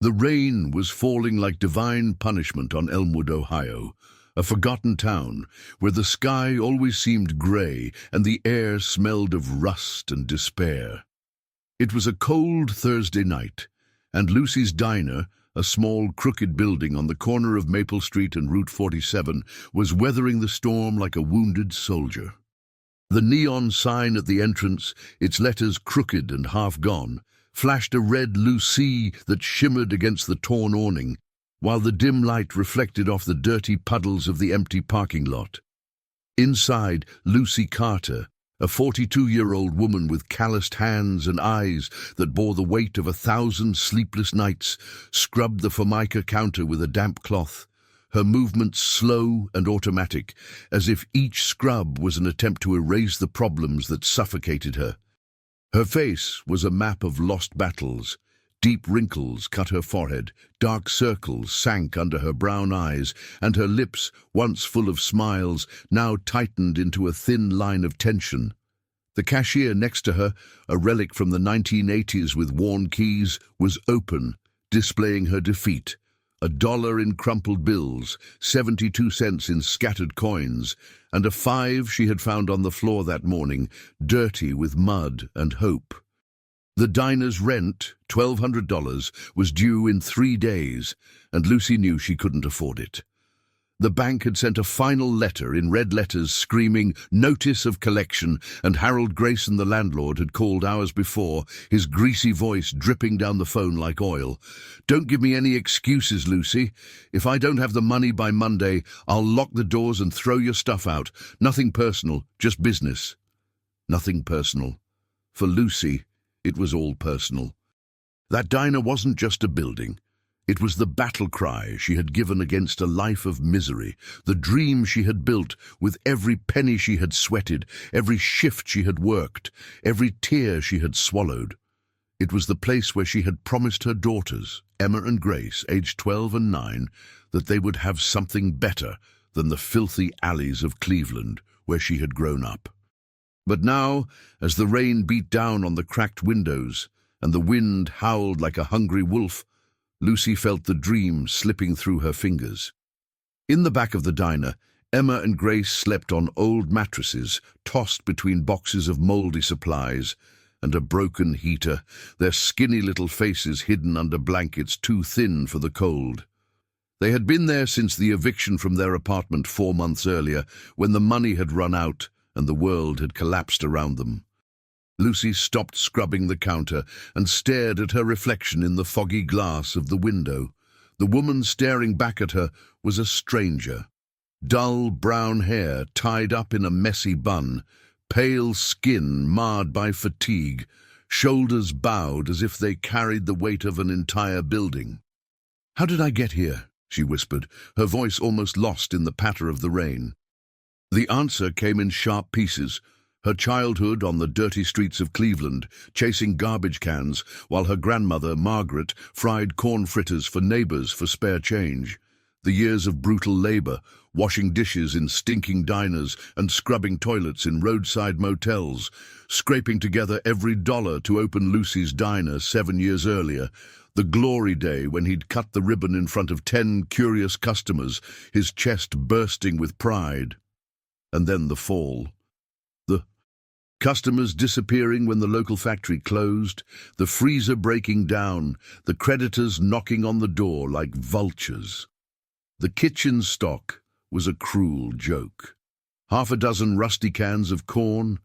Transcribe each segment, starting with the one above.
The rain was falling like divine punishment on Elmwood, Ohio, a forgotten town where the sky always seemed gray and the air smelled of rust and despair. It was a cold Thursday night, and Lucy's Diner, a small, crooked building on the corner of Maple Street and Route 47, was weathering the storm like a wounded soldier. The neon sign at the entrance, its letters crooked and half gone, flashed a red Lucy that shimmered against the torn awning, while the dim light reflected off the dirty puddles of the empty parking lot. Inside, Lucy Carter, a 42-year-old woman with calloused hands and eyes that bore the weight of 1,000 sleepless nights, scrubbed the Formica counter with a damp cloth, her movements slow and automatic, as if each scrub was an attempt to erase the problems that suffocated her. Her face was a map of lost battles. Deep wrinkles cut her forehead, dark circles sank under her brown eyes, and her lips, once full of smiles, now tightened into a thin line of tension. The cashier next to her, a relic from the 1980s with worn keys, was open, displaying her defeat. $1 in crumpled bills, 72 cents in scattered coins, and a 5 she had found on the floor that morning, dirty with mud and hope. The diner's rent, $1,200, was due in 3 days, and Lucy knew she couldn't afford it. The bank had sent a final letter in red letters screaming, "Notice of collection," and Harold Grayson, the landlord, had called hours before, his greasy voice dripping down the phone like oil. "Don't give me any excuses, Lucy. If I don't have the money by Monday, I'll lock the doors and throw your stuff out. Nothing personal, just business." Nothing personal. For Lucy, it was all personal. That diner wasn't just a building. It was the battle cry she had given against a life of misery, the dream she had built with every penny she had sweated, every shift she had worked, every tear she had swallowed. It was the place where she had promised her daughters, Emma and Grace, aged 12 and 9, that they would have something better than the filthy alleys of Cleveland where she had grown up. But now, as the rain beat down on the cracked windows and the wind howled like a hungry wolf, Lucy felt the dream slipping through her fingers. In the back of the diner, Emma and Grace slept on old mattresses, tossed between boxes of mouldy supplies and a broken heater, their skinny little faces hidden under blankets too thin for the cold. They had been there since the eviction from their apartment 4 months earlier, when the money had run out and the world had collapsed around them. Lucy stopped scrubbing the counter and stared at her reflection in the foggy glass of the window. The woman staring back at her was a stranger. Dull brown hair tied up in a messy bun, pale skin marred by fatigue, shoulders bowed as if they carried the weight of an entire building. "How did I get here?" she whispered, her voice almost lost in the patter of the rain. The answer came in sharp pieces. Her childhood on the dirty streets of Cleveland, chasing garbage cans, while her grandmother, Margaret, fried corn fritters for neighbors for spare change. The years of brutal labor, washing dishes in stinking diners and scrubbing toilets in roadside motels, scraping together every dollar to open Lucy's Diner 7 years earlier. The glory day when he'd cut the ribbon in front of 10 curious customers, his chest bursting with pride. And then the fall. The customers disappearing when the local factory closed, the freezer breaking down, the creditors knocking on the door like vultures. The kitchen stock was a cruel joke. 6 rusty cans of corn,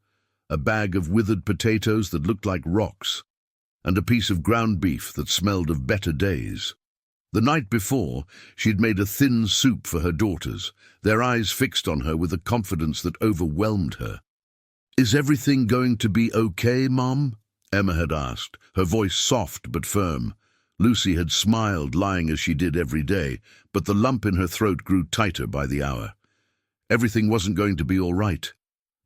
a bag of withered potatoes that looked like rocks, and a piece of ground beef that smelled of better days. The night before, she'd made a thin soup for her daughters, their eyes fixed on her with a confidence that overwhelmed her. "Is everything going to be okay, Mom?" Emma had asked, her voice soft but firm. Lucy had smiled, lying as she did every day, but the lump in her throat grew tighter by the hour. Everything wasn't going to be all right.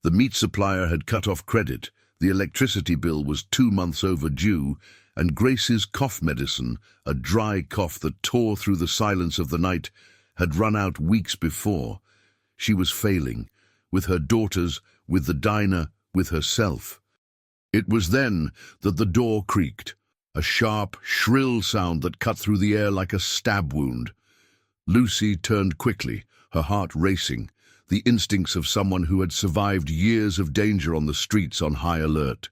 The meat supplier had cut off credit, the electricity bill was 2 months overdue, and Grace's cough medicine, a dry cough that tore through the silence of the night, had run out weeks before. She was failing, with her daughters, with the diner, with herself. It was then that the door creaked. a sharp, shrill sound that cut through the air like a stab wound. Lucy turned quickly, her heart racing, the instincts of someone who had survived years of danger on the streets on high alert.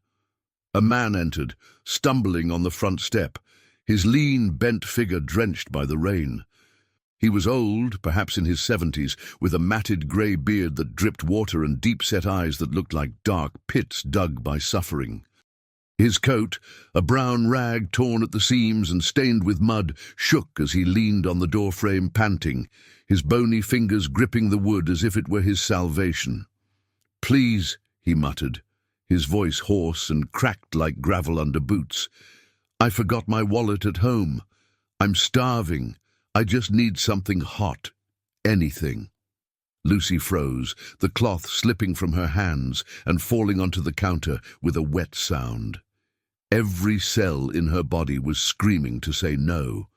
A man entered, stumbling on the front step, his lean, bent figure drenched by the rain. He was old, perhaps in his 70s, with a matted grey beard that dripped water and deep-set eyes that looked like dark pits dug by suffering. His coat, a brown rag torn at the seams and stained with mud, shook as he leaned on the doorframe panting, his bony fingers gripping the wood as if it were his salvation. "Please," he muttered, his voice hoarse and cracked like gravel under boots. "I forgot my wallet at home. I'm starving. I just need something hot. Anything." Lucy froze, the cloth slipping from her hands and falling onto the counter with a wet sound. Every cell in her body was screaming to say no.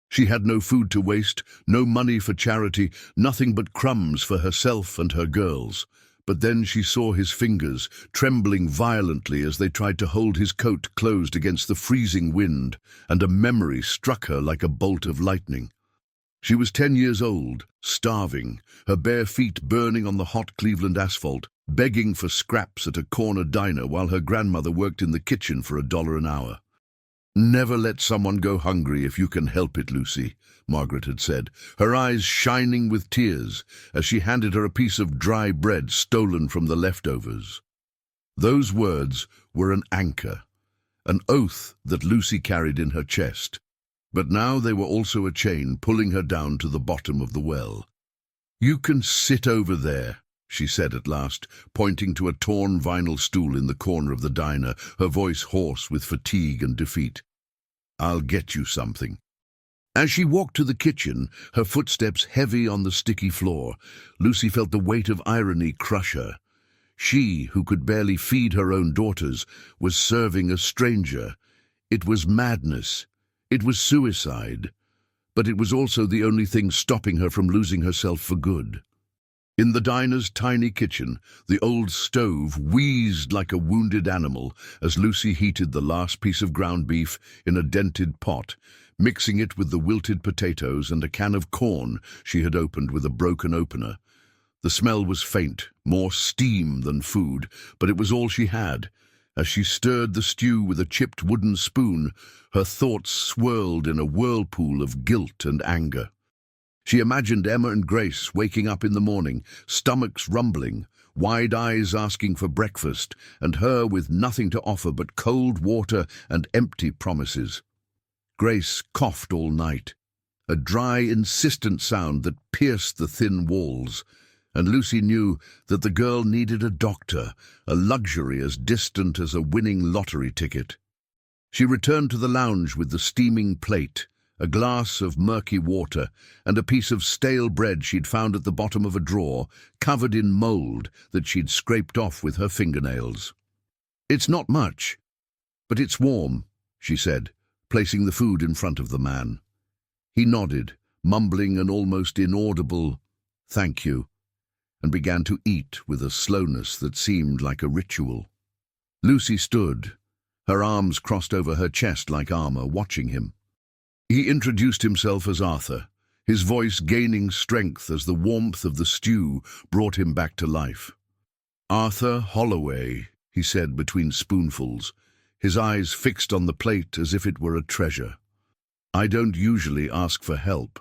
She had no food to waste, no money for charity, nothing but crumbs for herself and her girls. But then she saw his fingers, trembling violently as they tried to hold his coat closed against the freezing wind, and a memory struck her like a bolt of lightning. She was 10 years old, starving, her bare feet burning on the hot Cleveland asphalt, begging for scraps at a corner diner while her grandmother worked in the kitchen for $1 an hour. "Never let someone go hungry if you can help it, Lucy," Margaret had said, her eyes shining with tears as she handed her a piece of dry bread stolen from the leftovers. Those words were an anchor, an oath that Lucy carried in her chest, but now they were also a chain pulling her down to the bottom of the well. "You can sit over there," she said at last, pointing to a torn vinyl stool in the corner of the diner, her voice hoarse with fatigue and defeat. "I'll get you something." As she walked to the kitchen, her footsteps heavy on the sticky floor, Lucy felt the weight of irony crush her. She, who could barely feed her own daughters, was serving a stranger. It was madness. It was suicide. But it was also the only thing stopping her from losing herself for good. In the diner's tiny kitchen, the old stove wheezed like a wounded animal as Lucy heated the last piece of ground beef in a dented pot, mixing it with the wilted potatoes and a can of corn she had opened with a broken opener. The smell was faint, more steam than food, but it was all she had. As she stirred the stew with a chipped wooden spoon, her thoughts swirled in a whirlpool of guilt and anger. She imagined Emma and Grace waking up in the morning, stomachs rumbling, wide eyes asking for breakfast, and her with nothing to offer but cold water and empty promises. Grace coughed all night, a dry, insistent sound that pierced the thin walls, and Lucy knew that the girl needed a doctor, a luxury as distant as a winning lottery ticket. She returned to the lounge with the steaming plate, a glass of murky water, and a piece of stale bread she'd found at the bottom of a drawer, covered in mold that she'd scraped off with her fingernails. "It's not much, but it's warm," she said, placing the food in front of the man. He nodded, mumbling an almost inaudible "thank you," and began to eat with a slowness that seemed like a ritual. Lucy stood, her arms crossed over her chest like armor, watching him. He introduced himself as Arthur, his voice gaining strength as the warmth of the stew brought him back to life. "Arthur Holloway," he said between spoonfuls, his eyes fixed on the plate as if it were a treasure. "I don't usually ask for help,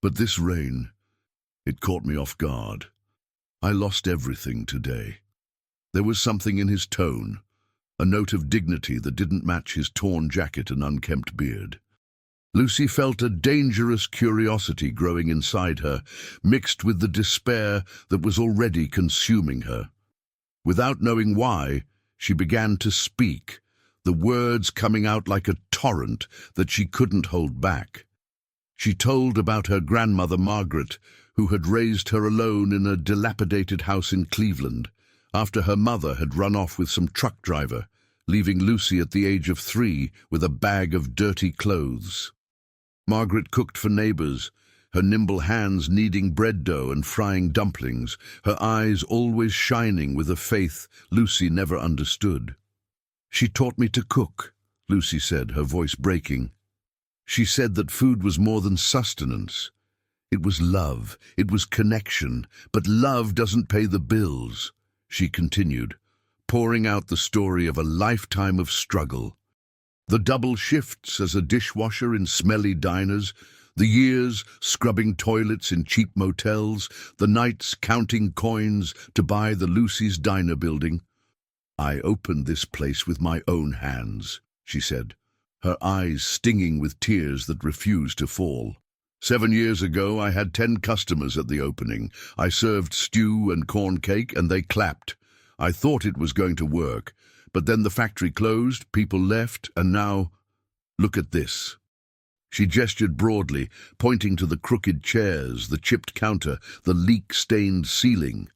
but this rain, it caught me off guard. I lost everything today." There was something in his tone, a note of dignity that didn't match his torn jacket and unkempt beard. Lucy felt a dangerous curiosity growing inside her, mixed with the despair that was already consuming her. Without knowing why, she began to speak, the words coming out like a torrent that she couldn't hold back. She told about her grandmother Margaret, who had raised her alone in a dilapidated house in Cleveland, after her mother had run off with some truck driver, leaving Lucy at the age of 3 with a bag of dirty clothes. Margaret cooked for neighbors, her nimble hands kneading bread dough and frying dumplings, her eyes always shining with a faith Lucy never understood. "She taught me to cook," Lucy said, her voice breaking. She said that food was more than sustenance. It was love, it was connection, but love doesn't pay the bills, she continued, pouring out the story of a lifetime of struggle. The double shifts as a dishwasher in smelly diners, the years scrubbing toilets in cheap motels, the nights counting coins to buy the Lucy's Diner building. "I opened this place with my own hands," she said, her eyes stinging with tears that refused to fall. 7 years ago, I had 10 customers at the opening. I served stew and corn cake, and they clapped. I thought it was going to work, but then the factory closed, people left, and now, look at this. She gestured broadly, pointing to the crooked chairs, the chipped counter, the leak-stained ceiling.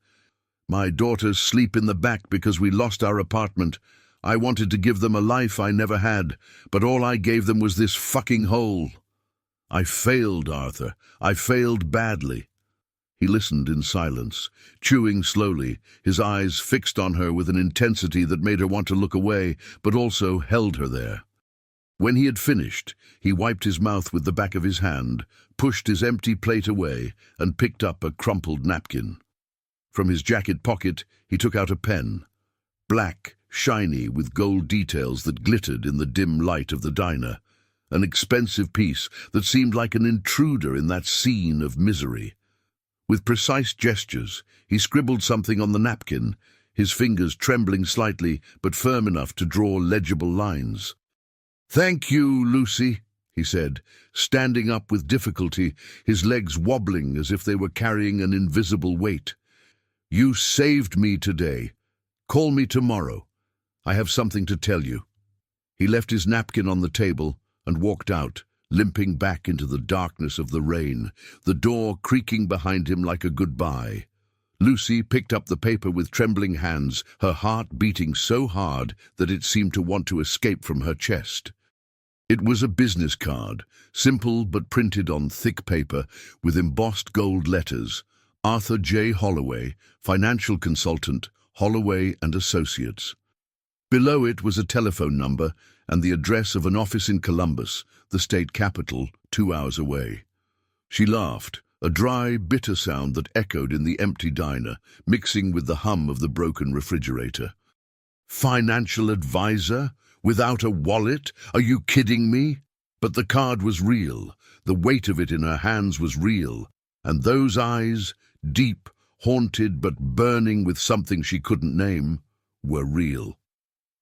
"My daughters sleep in the back because we lost our apartment. I wanted to give them a life I never had, but all I gave them was this fucking hole. I failed, Arthur. I failed badly." He listened in silence, chewing slowly, his eyes fixed on her with an intensity that made her want to look away, but also held her there. When he had finished, he wiped his mouth with the back of his hand, pushed his empty plate away, and picked up a crumpled napkin. From his jacket pocket, he took out a pen, black, shiny, with gold details that glittered in the dim light of the diner, an expensive piece that seemed like an intruder in that scene of misery. With precise gestures, he scribbled something on the napkin, his fingers trembling slightly but firm enough to draw legible lines. "Thank you, Lucy," he said, standing up with difficulty, his legs wobbling as if they were carrying an invisible weight. "You saved me today. Call me tomorrow. I have something to tell you." He left his napkin on the table and walked out, limping back into the darkness of the rain, the door creaking behind him like a goodbye. Lucy picked up the paper with trembling hands, her heart beating so hard that it seemed to want to escape from her chest. It was a business card, simple but printed on thick paper with embossed gold letters. Arthur J. Holloway, financial consultant, Holloway and Associates. Below it was a telephone number and the address of an office in Columbus, the state capital, 2 hours away. She laughed, a dry, bitter sound that echoed in the empty diner, mixing with the hum of the broken refrigerator. "Financial advisor? Without a wallet? Are you kidding me?" But the card was real, the weight of it in her hands was real, and those eyes, deep, haunted but burning with something she couldn't name, were real.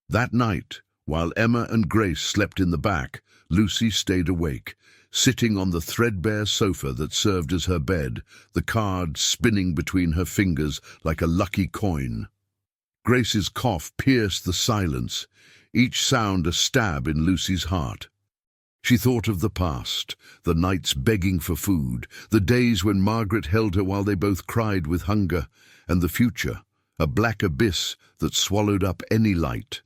That night, while Emma and Grace slept in the back, Lucy stayed awake, sitting on the threadbare sofa that served as her bed, the card spinning between her fingers like a lucky coin. Grace's cough pierced the silence, each sound a stab in Lucy's heart. She thought of the past, the nights begging for food, the days when Margaret held her while they both cried with hunger, and the future, a black abyss that swallowed up any light.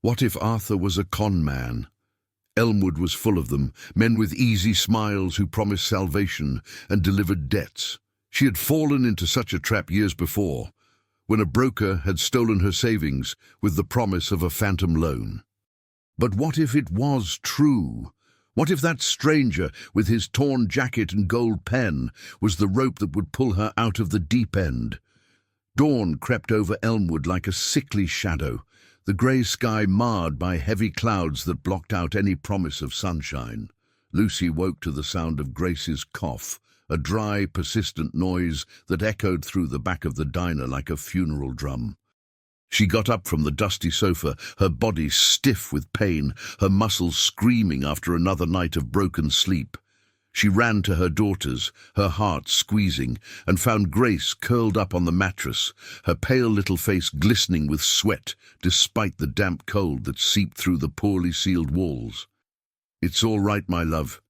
What if Arthur was a con man? Elmwood was full of them, men with easy smiles who promised salvation and delivered debts. She had fallen into such a trap years before, when a broker had stolen her savings with the promise of a phantom loan. But what if it was true? What if that stranger, with his torn jacket and gold pen, was the rope that would pull her out of the deep end? Dawn crept over Elmwood like a sickly shadow, the grey sky marred by heavy clouds that blocked out any promise of sunshine. Lucy woke to the sound of Grace's cough, a dry, persistent noise that echoed through the back of the diner like a funeral drum. She got up from the dusty sofa, her body stiff with pain, her muscles screaming after another night of broken sleep. She ran to her daughters, her heart squeezing, and found Grace curled up on the mattress, her pale little face glistening with sweat, despite the damp cold that seeped through the poorly sealed walls. "It's all right, my love.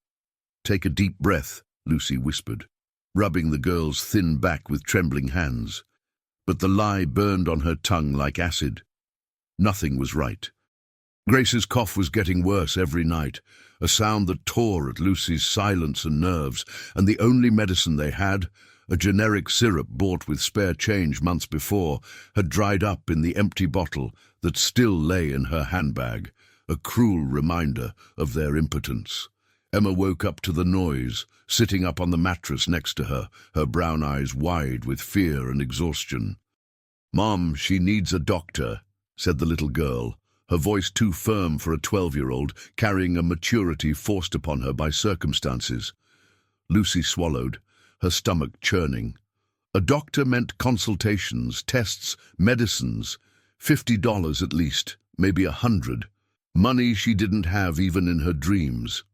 Take a deep breath," Lucy whispered, rubbing the girl's thin back with trembling hands. But the lie burned on her tongue like acid. Nothing was right. Grace's cough was getting worse every night, a sound that tore at Lucy's silence and nerves, and the only medicine they had, a generic syrup bought with spare change months before, had dried up in the empty bottle that still lay in her handbag, a cruel reminder of their impotence. Emma woke up to the noise, sitting up on the mattress next to her, her brown eyes wide with fear and exhaustion. "Mom, she needs a doctor," said the little girl, her voice too firm for a 12-year-old, carrying a maturity forced upon her by circumstances. Lucy swallowed, her stomach churning. A doctor meant consultations, tests, medicines, $50 at least, maybe $100. Money she didn't have even in her dreams.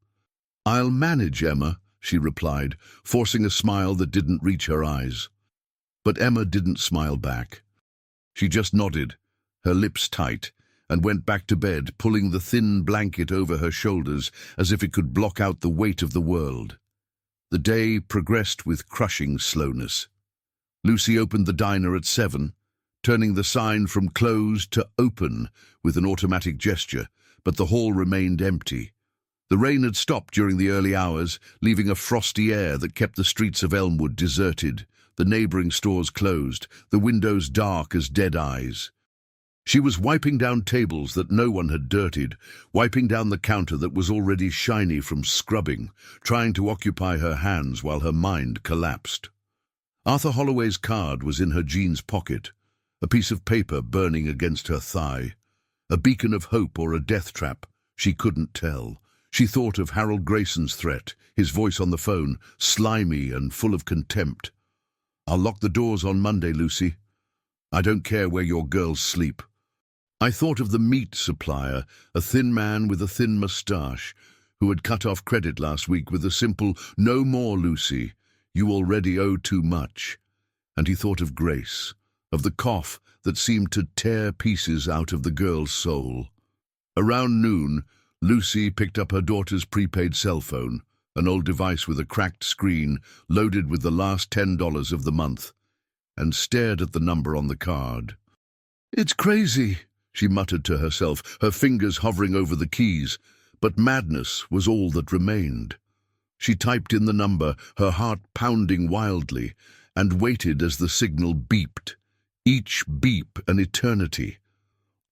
"I'll manage, Emma," she replied, forcing a smile that didn't reach her eyes. But Emma didn't smile back. She just nodded, her lips tight, and went back to bed, pulling the thin blanket over her shoulders as if it could block out the weight of the world. The day progressed with crushing slowness. Lucy opened the diner at 7, turning the sign from closed to open with an automatic gesture, but the hall remained empty. The rain had stopped during the early hours, leaving a frosty air that kept the streets of Elmwood deserted, the neighboring stores closed, the windows dark as dead eyes. She was wiping down tables that no one had dirtied, wiping down the counter that was already shiny from scrubbing, trying to occupy her hands while her mind collapsed. Arthur Holloway's card was in her jeans pocket, a piece of paper burning against her thigh. A beacon of hope or a death trap, she couldn't tell. She thought of Harold Grayson's threat, his voice on the phone, slimy and full of contempt. "I'll lock the doors on Monday, Lucy. I don't care where your girls sleep." I thought of the meat supplier, a thin man with a thin moustache, who had cut off credit last week with a simple, "No more, Lucy. You already owe too much." And he thought of Grace, of the cough that seemed to tear pieces out of the girl's soul. Around noon, Lucy picked up her daughter's prepaid cell phone, an old device with a cracked screen loaded with the last $10 of the month, and stared at the number on the card. "It's crazy," she muttered to herself, her fingers hovering over the keys, but madness was all that remained. She typed in the number, her heart pounding wildly, and waited as the signal beeped, each beep an eternity.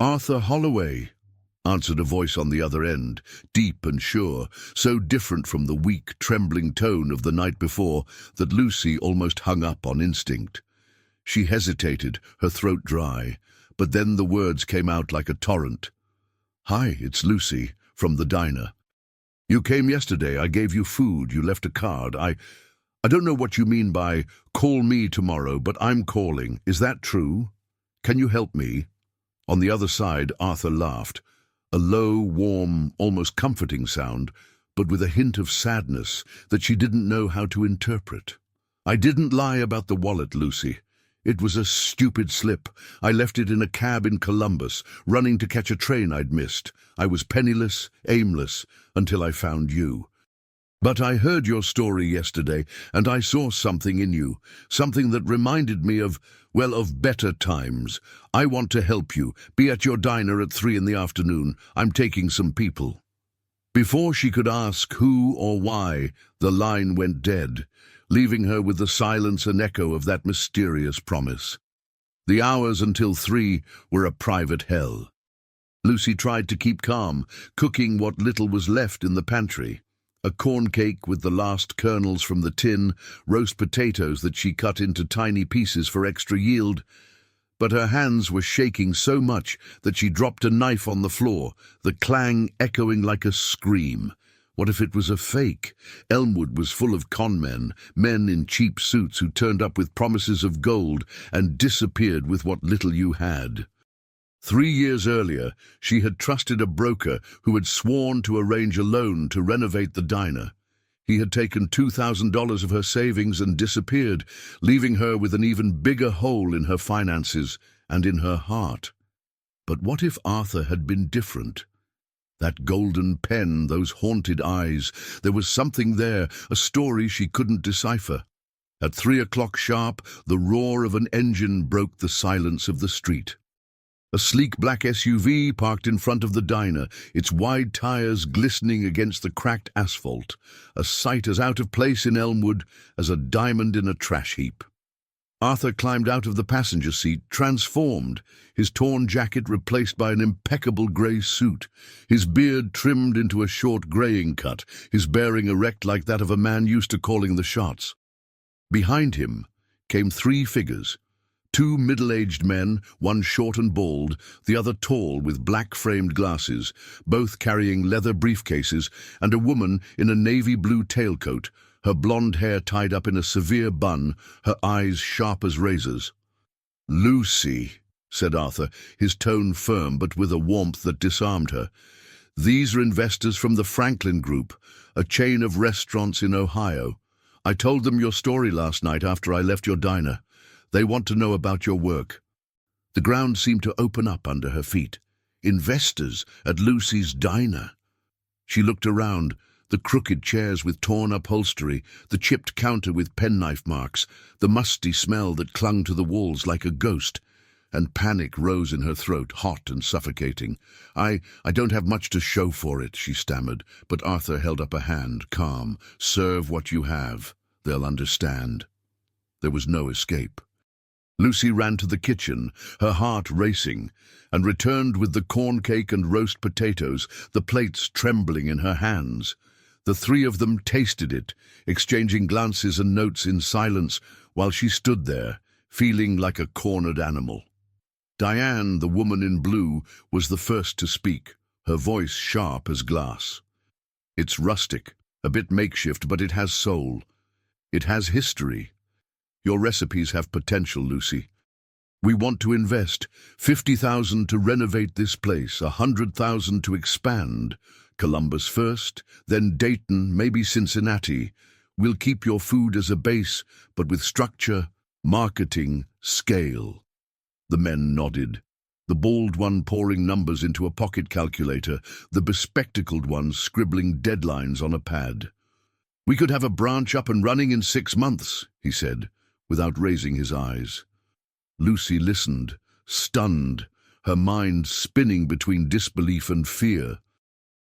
"Arthur Holloway," answered a voice on the other end, deep and sure, so different from the weak, trembling tone of the night before that Lucy almost hung up on instinct. She hesitated, her throat dry, but then the words came out like a torrent. "Hi, it's Lucy, from the diner. You came yesterday, I gave you food, you left a card. I don't know what you mean by, 'call me tomorrow,' but I'm calling. Is that true? Can you help me?" On the other side, Arthur laughed, a low, warm, almost comforting sound, but with a hint of sadness that she didn't know how to interpret. "I didn't lie about the wallet, Lucy. It was a stupid slip. I left it in a cab in Columbus, running to catch a train I'd missed. I was penniless, aimless, until I found you. But I heard your story yesterday, and I saw something in you, something that reminded me of better times. I want to help you. Be at your diner at 3 in the afternoon. I'm taking some people." Before she could ask who or why, the line went dead, leaving her with the silence and echo of that mysterious promise. The hours until 3 were a private hell. Lucy tried to keep calm, cooking what little was left in the pantry. A corn cake with the last kernels from the tin, roast potatoes that she cut into tiny pieces for extra yield. But her hands were shaking so much that she dropped a knife on the floor, the clang echoing like a scream. What if it was a fake? Elmwood was full of con men, men in cheap suits who turned up with promises of gold and disappeared with what little you had. 3 years earlier, she had trusted a broker who had sworn to arrange a loan to renovate the diner. He had taken $2,000 of her savings and disappeared, leaving her with an even bigger hole in her finances and in her heart. But what if Arthur had been different? That golden pen, those haunted eyes, there was something there, a story she couldn't decipher. At 3 o'clock sharp, the roar of an engine broke the silence of the street. A sleek black SUV parked in front of the diner, its wide tires glistening against the cracked asphalt, a sight as out of place in Elmwood as a diamond in a trash heap. Arthur climbed out of the passenger seat, transformed, his torn jacket replaced by an impeccable grey suit, his beard trimmed into a short greying cut, his bearing erect like that of a man used to calling the shots. Behind him came three figures, two middle-aged men, one short and bald, the other tall with black-framed glasses, both carrying leather briefcases, and a woman in a navy blue tailcoat, her blonde hair tied up in a severe bun, her eyes sharp as razors. "Lucy," said Arthur, his tone firm but with a warmth that disarmed her. "These are investors from the Franklin Group, a chain of restaurants in Ohio. I told them your story last night after I left your diner. They want to know about your work." The ground seemed to open up under her feet. Investors at Lucy's diner. She looked around, the crooked chairs with torn upholstery, the chipped counter with penknife marks, the musty smell that clung to the walls like a ghost, and panic rose in her throat, hot and suffocating. I don't have much to show for it," she stammered, but Arthur held up a hand, calm. "Serve what you have. They'll understand." There was no escape. Lucy ran to the kitchen, her heart racing, and returned with the corn cake and roast potatoes, the plates trembling in her hands. The three of them tasted it, exchanging glances and notes in silence, while she stood there, feeling like a cornered animal. Diane, the woman in blue, was the first to speak, her voice sharp as glass. "It's rustic, a bit makeshift, but it has soul. It has history. Your recipes have potential, Lucy. We want to invest 50,000 to renovate this place, 100,000 to expand. Columbus first, then Dayton, maybe Cincinnati. We'll keep your food as a base, but with structure, marketing, scale." The men nodded, the bald one pouring numbers into a pocket calculator, the bespectacled one scribbling deadlines on a pad. "We could have a branch up and running in 6 months, he said, without raising his eyes. Lucy listened, stunned, her mind spinning between disbelief and fear.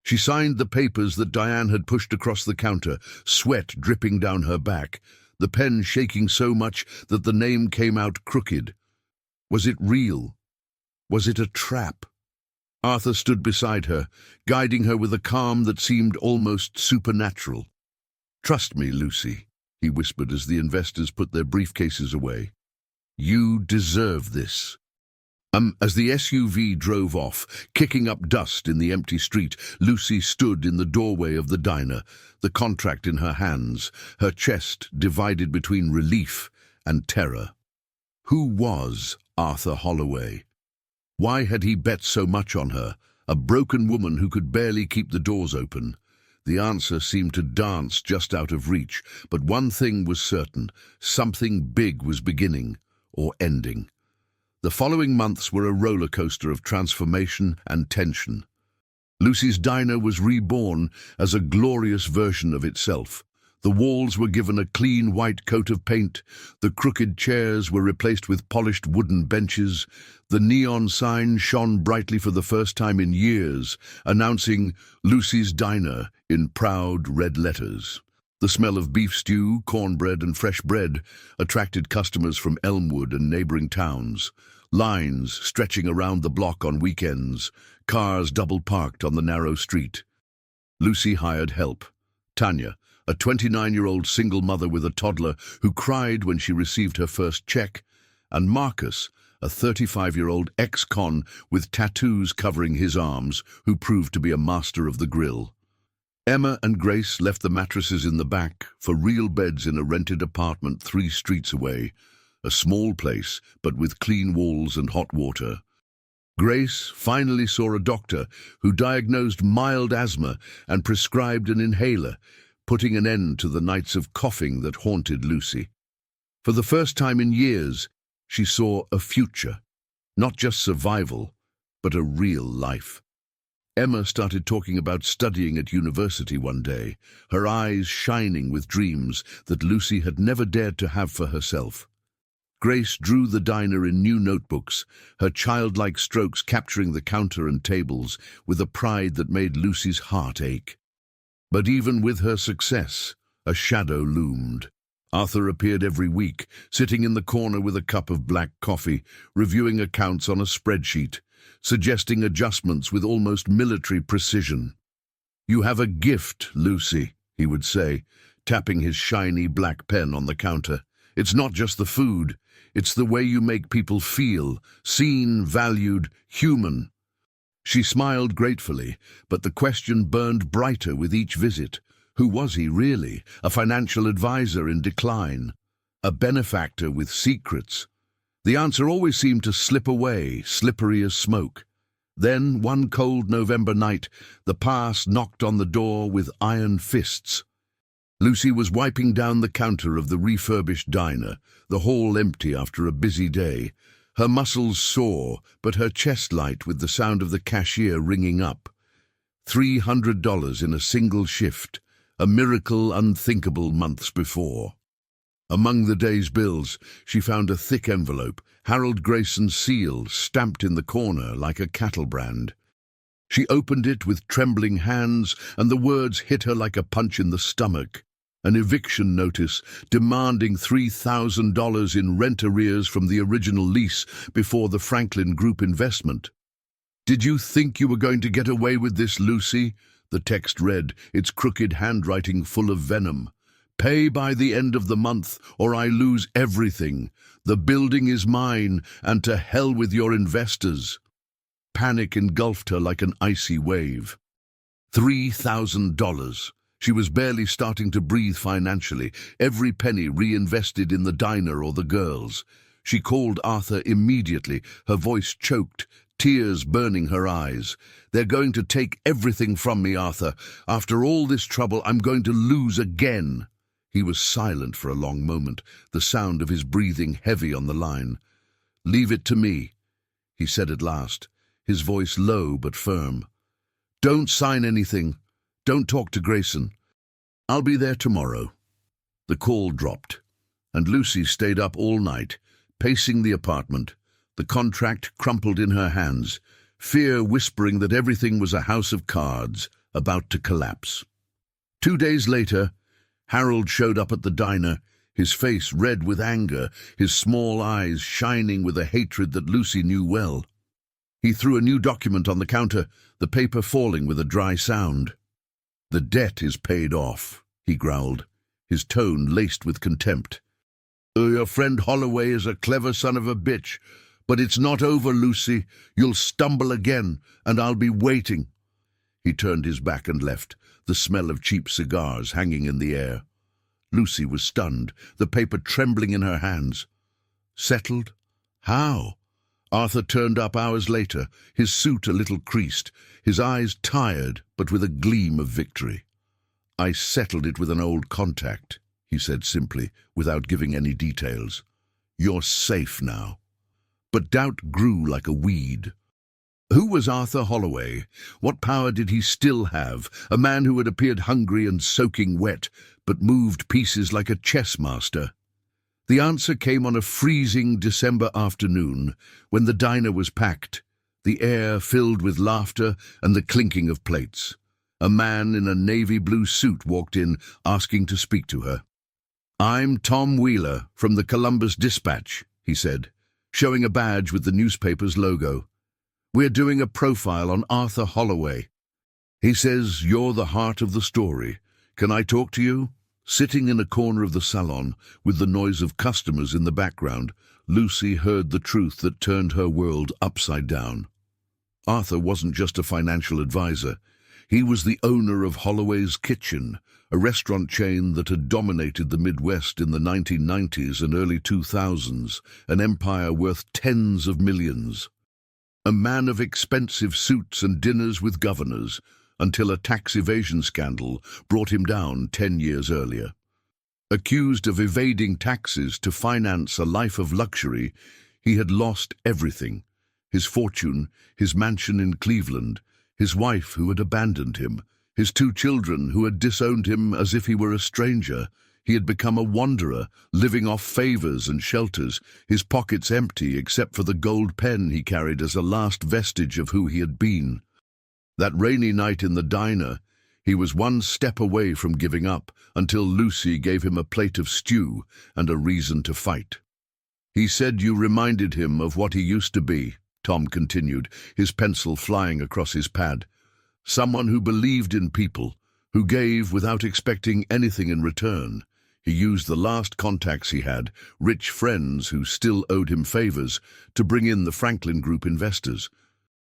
She signed the papers that Diane had pushed across the counter, sweat dripping down her back, the pen shaking so much that the name came out crooked. Was it real? Was it a trap? Arthur stood beside her, guiding her with a calm that seemed almost supernatural. "Trust me, Lucy," he whispered as the investors put their briefcases away. "You deserve this." As the SUV drove off, kicking up dust in the empty street, Lucy stood in the doorway of the diner, the contract in her hands, her chest divided between relief and terror. Who was Arthur Holloway? Why had he bet so much on her, a broken woman who could barely keep the doors open? The answer seemed to dance just out of reach, but one thing was certain: something big was beginning or ending. The following months were a roller coaster of transformation and tension. Lucy's diner was reborn as a glorious version of itself. The walls were given a clean white coat of paint, the crooked chairs were replaced with polished wooden benches, the neon sign shone brightly for the first time in years, announcing Lucy's Diner in proud red letters. The smell of beef stew, cornbread, and fresh bread attracted customers from Elmwood and neighboring towns. Lines stretching around the block on weekends, cars double-parked on the narrow street. Lucy hired help. Tanya, a 29-year-old single mother with a toddler who cried when she received her first check, and Marcus, a 35-year-old ex-con with tattoos covering his arms, who proved to be a master of the grill. Emma and Grace left the mattresses in the back for real beds in a rented apartment 3 streets away, a small place but with clean walls and hot water. Grace finally saw a doctor who diagnosed mild asthma and prescribed an inhaler, putting an end to the nights of coughing that haunted Lucy. For the first time in years, she saw a future, not just survival, but a real life. Emma started talking about studying at university one day, her eyes shining with dreams that Lucy had never dared to have for herself. Grace drew the diner in new notebooks, her childlike strokes capturing the counter and tables with a pride that made Lucy's heart ache. But even with her success, a shadow loomed. Arthur appeared every week, sitting in the corner with a cup of black coffee, reviewing accounts on a spreadsheet, suggesting adjustments with almost military precision. "You have a gift, Lucy," he would say, tapping his shiny black pen on the counter. "It's not just the food, it's the way you make people feel, seen, valued, human." She smiled gratefully, but the question burned brighter with each visit. Who was he really? A financial advisor in decline? A benefactor with secrets? The answer always seemed to slip away, slippery as smoke. Then, one cold November night, the past knocked on the door with iron fists. Lucy was wiping down the counter of the refurbished diner, the hall empty after a busy day. Her muscles sore, but her chest light with the sound of the cashier ringing up. $300 in a single shift, a miracle unthinkable months before. Among the day's bills, she found a thick envelope, Harold Grayson's seal, stamped in the corner like a cattle brand. She opened it with trembling hands, and the words hit her like a punch in the stomach. An eviction notice demanding $3,000 in rent arrears from the original lease before the Franklin Group investment. "Did you think you were going to get away with this, Lucy?" The text read, its crooked handwriting full of venom. "Pay by the end of the month, or I lose everything. The building is mine, and to hell with your investors." Panic engulfed her like an icy wave. $3,000. She was barely starting to breathe financially, every penny reinvested in the diner or the girls. She called Arthur immediately, her voice choked, tears burning her eyes. "They're going to take everything from me, Arthur. After all this trouble, I'm going to lose again." He was silent for a long moment, the sound of his breathing heavy on the line. "Leave it to me," he said at last, his voice low but firm. "Don't sign anything. Don't talk to Grayson. I'll be there tomorrow." The call dropped, and Lucy stayed up all night, pacing the apartment, the contract crumpled in her hands, fear whispering that everything was a house of cards about to collapse. 2 days later, Harold showed up at the diner, his face red with anger, his small eyes shining with a hatred that Lucy knew well. He threw a new document on the counter, the paper falling with a dry sound. "The debt is paid off," he growled, his tone laced with contempt. "Your friend Holloway is a clever son of a bitch, but it's not over, Lucy. You'll stumble again, and I'll be waiting." He turned his back and left, the smell of cheap cigars hanging in the air. Lucy was stunned, the paper trembling in her hands. Settled? How? Arthur turned up hours later, his suit a little creased, his eyes tired but with a gleam of victory. "I settled it with an old contact," he said simply, without giving any details. "You're safe now." But doubt grew like a weed. Who was Arthur Holloway? What power did he still have? A man who had appeared hungry and soaking wet, but moved pieces like a chess master. The answer came on a freezing December afternoon, when the diner was packed, the air filled with laughter and the clinking of plates. A man in a navy blue suit walked in, asking to speak to her. "I'm Tom Wheeler, from the Columbus Dispatch," he said, showing a badge with the newspaper's logo. "We're doing a profile on Arthur Holloway. He says you're the heart of the story. Can I talk to you?" Sitting in a corner of the salon, with the noise of customers in the background, Lucy heard the truth that turned her world upside down. Arthur wasn't just a financial advisor. He was the owner of Holloway's Kitchen, a restaurant chain that had dominated the Midwest in the 1990s and early 2000s, an empire worth tens of millions. A man of expensive suits and dinners with governors, until a tax evasion scandal brought him down 10 years earlier. Accused of evading taxes to finance a life of luxury, he had lost everything: his fortune, his mansion in Cleveland, his wife who had abandoned him, his 2 children who had disowned him as if he were a stranger. He had become a wanderer, living off favors and shelters, his pockets empty except for the gold pen he carried as a last vestige of who he had been. That rainy night in the diner, He was one step away from giving up until Lucy gave him a plate of stew and a reason to fight. "He said you reminded him of what he used to be," Tom continued, his pencil flying across his pad. "Someone who believed in people, who gave without expecting anything in return. He used the last contacts he had, rich friends who still owed him favors, to bring in the Franklin Group investors.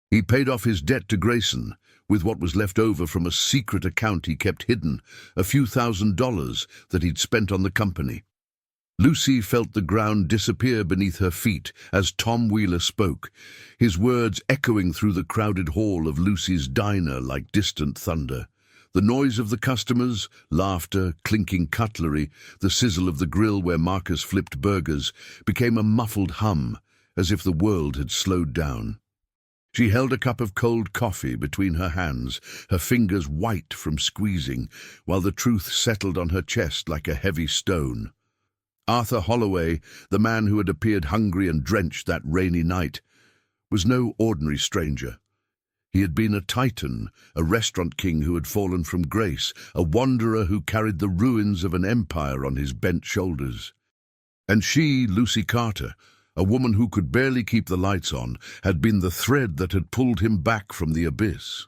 He paid off his debt to Grayson with what was left over from a secret account he kept hidden, a few $1,000s that he'd spent on the company." Lucy felt the ground disappear beneath her feet as Tom Wheeler spoke, his words echoing through the crowded hall of Lucy's diner like distant thunder. The noise of the customers, laughter, clinking cutlery, the sizzle of the grill where Marcus flipped burgers, became a muffled hum, as if the world had slowed down. She held a cup of cold coffee between her hands, her fingers white from squeezing, while the truth settled on her chest like a heavy stone. Arthur Holloway, the man who had appeared hungry and drenched that rainy night, was no ordinary stranger. He had been a titan, a restaurant king who had fallen from grace, a wanderer who carried the ruins of an empire on his bent shoulders. And she, Lucy Carter, a woman who could barely keep the lights on, had been the thread that had pulled him back from the abyss.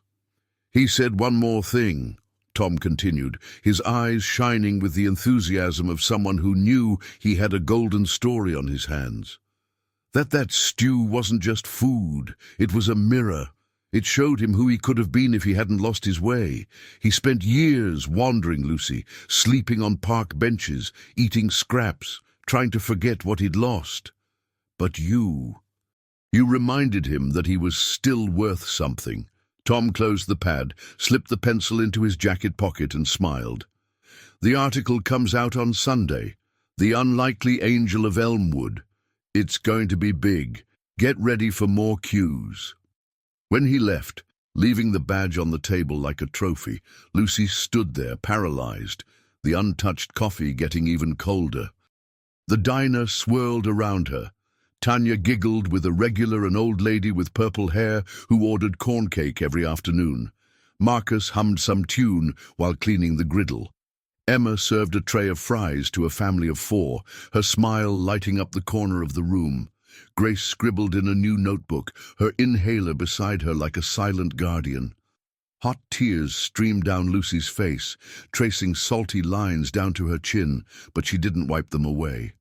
"He said one more thing," Tom continued, his eyes shining with the enthusiasm of someone who knew he had a golden story on his hands. That stew wasn't just food, it was a mirror. It showed him who he could have been if he hadn't lost his way. He spent years wandering, Lucy, sleeping on park benches, eating scraps, trying to forget what he'd lost. But you reminded him that he was still worth something. Tom closed the pad, slipped the pencil into his jacket pocket and smiled. "The article comes out on Sunday. The Unlikely Angel of Elmwood. It's going to be big. Get ready for more cues." When he left, leaving the badge on the table like a trophy, Lucy stood there, paralyzed, the untouched coffee getting even colder. The diner swirled around her. Tanya giggled with a regular, an old lady with purple hair who ordered corn cake every afternoon. Marcus hummed some tune while cleaning the griddle. Emma served a tray of fries to a family of 4, her smile lighting up the corner of the room. Grace scribbled in a new notebook, her inhaler beside her like a silent guardian. Hot tears streamed down Lucy's face, tracing salty lines down to her chin, but she didn't wipe them away.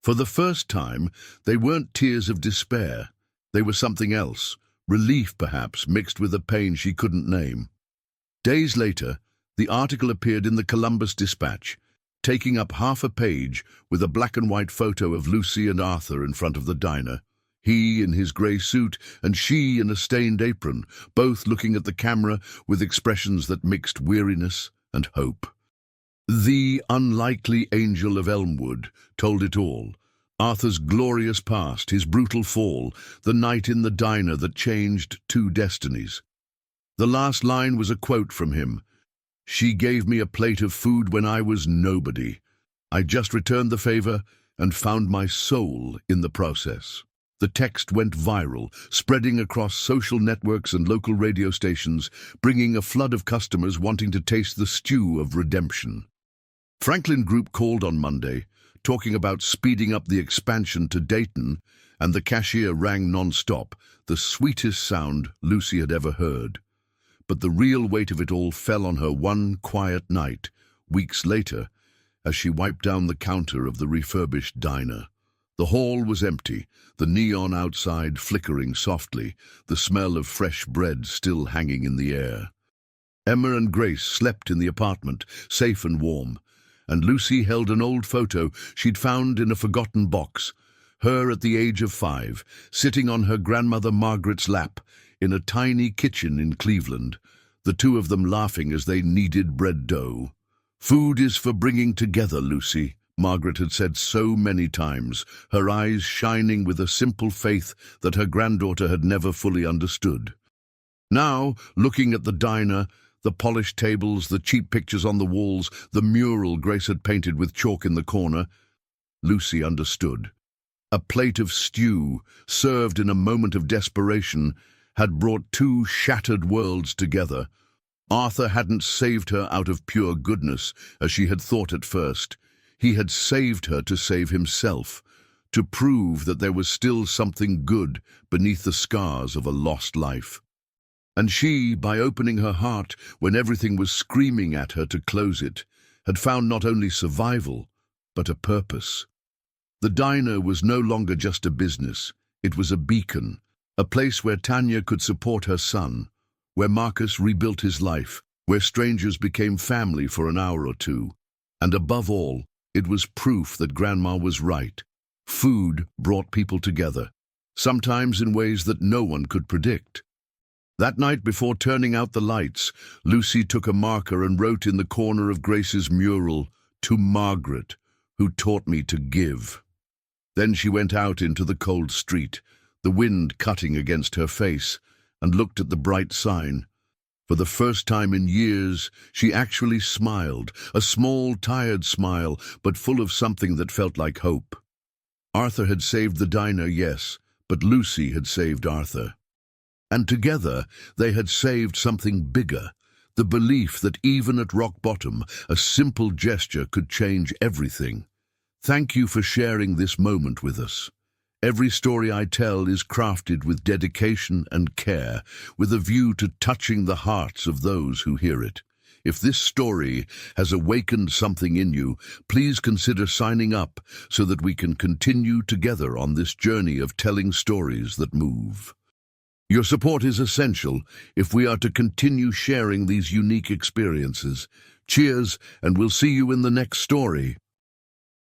For the first time, they weren't tears of despair. They were something else, relief perhaps, mixed with a pain she couldn't name. Days later, the article appeared in the Columbus Dispatch, taking up half a page with a black-and-white photo of Lucy and Arthur in front of the diner. He in his grey suit and she in a stained apron, both looking at the camera with expressions that mixed weariness and hope. The Unlikely Angel of Elmwood told it all. Arthur's glorious past, his brutal fall, the night in the diner that changed 2 destinies. The last line was a quote from him. "She gave me a plate of food when I was nobody. I just returned the favor and found my soul in the process." The text went viral, spreading across social networks and local radio stations, bringing a flood of customers wanting to taste the stew of redemption. Franklin Group called on Monday, talking about speeding up the expansion to Dayton, and the cashier rang non-stop, the sweetest sound Lucy had ever heard. But the real weight of it all fell on her one quiet night, weeks later, as she wiped down the counter of the refurbished diner. The hall was empty, the neon outside flickering softly, the smell of fresh bread still hanging in the air. Emma and Grace slept in the apartment, safe and warm, and Lucy held an old photo she'd found in a forgotten box, her at the age of 5, sitting on her grandmother Margaret's lap in a tiny kitchen in Cleveland, the 2 of them laughing as they kneaded bread dough. "Food is for bringing together, Lucy," Margaret had said so many times, her eyes shining with a simple faith that her granddaughter had never fully understood. Now, looking at the diner, the polished tables, the cheap pictures on the walls, the mural Grace had painted with chalk in the corner, Lucy understood. A plate of stew, served in a moment of desperation, had brought 2 shattered worlds together, Arthur hadn't saved her out of pure goodness, as she had thought at first. He had saved her to save himself, to prove that there was still something good beneath the scars of a lost life. And she, by opening her heart when everything was screaming at her to close it, had found not only survival, but a purpose. The diner was no longer just a business. It was a beacon, a place where Tanya could support her son, where Marcus rebuilt his life, where strangers became family for an hour or two. And above all, it was proof that Grandma was right. Food brought people together, sometimes in ways that no one could predict. That night, before turning out the lights, Lucy took a marker and wrote in the corner of Grace's mural, "To Margaret, who taught me to give." Then she went out into the cold street, the wind cutting against her face, and looked at the bright sign. For the first time in years, she actually smiled, a small, tired smile, but full of something that felt like hope. Arthur had saved the diner, yes, but Lucy had saved Arthur. And together, they had saved something bigger, the belief that even at rock bottom, a simple gesture could change everything. Thank you for sharing this moment with us. Every story I tell is crafted with dedication and care, with a view to touching the hearts of those who hear it. If this story has awakened something in you, please consider signing up so that we can continue together on this journey of telling stories that move. Your support is essential if we are to continue sharing these unique experiences. Cheers, and we'll see you in the next story.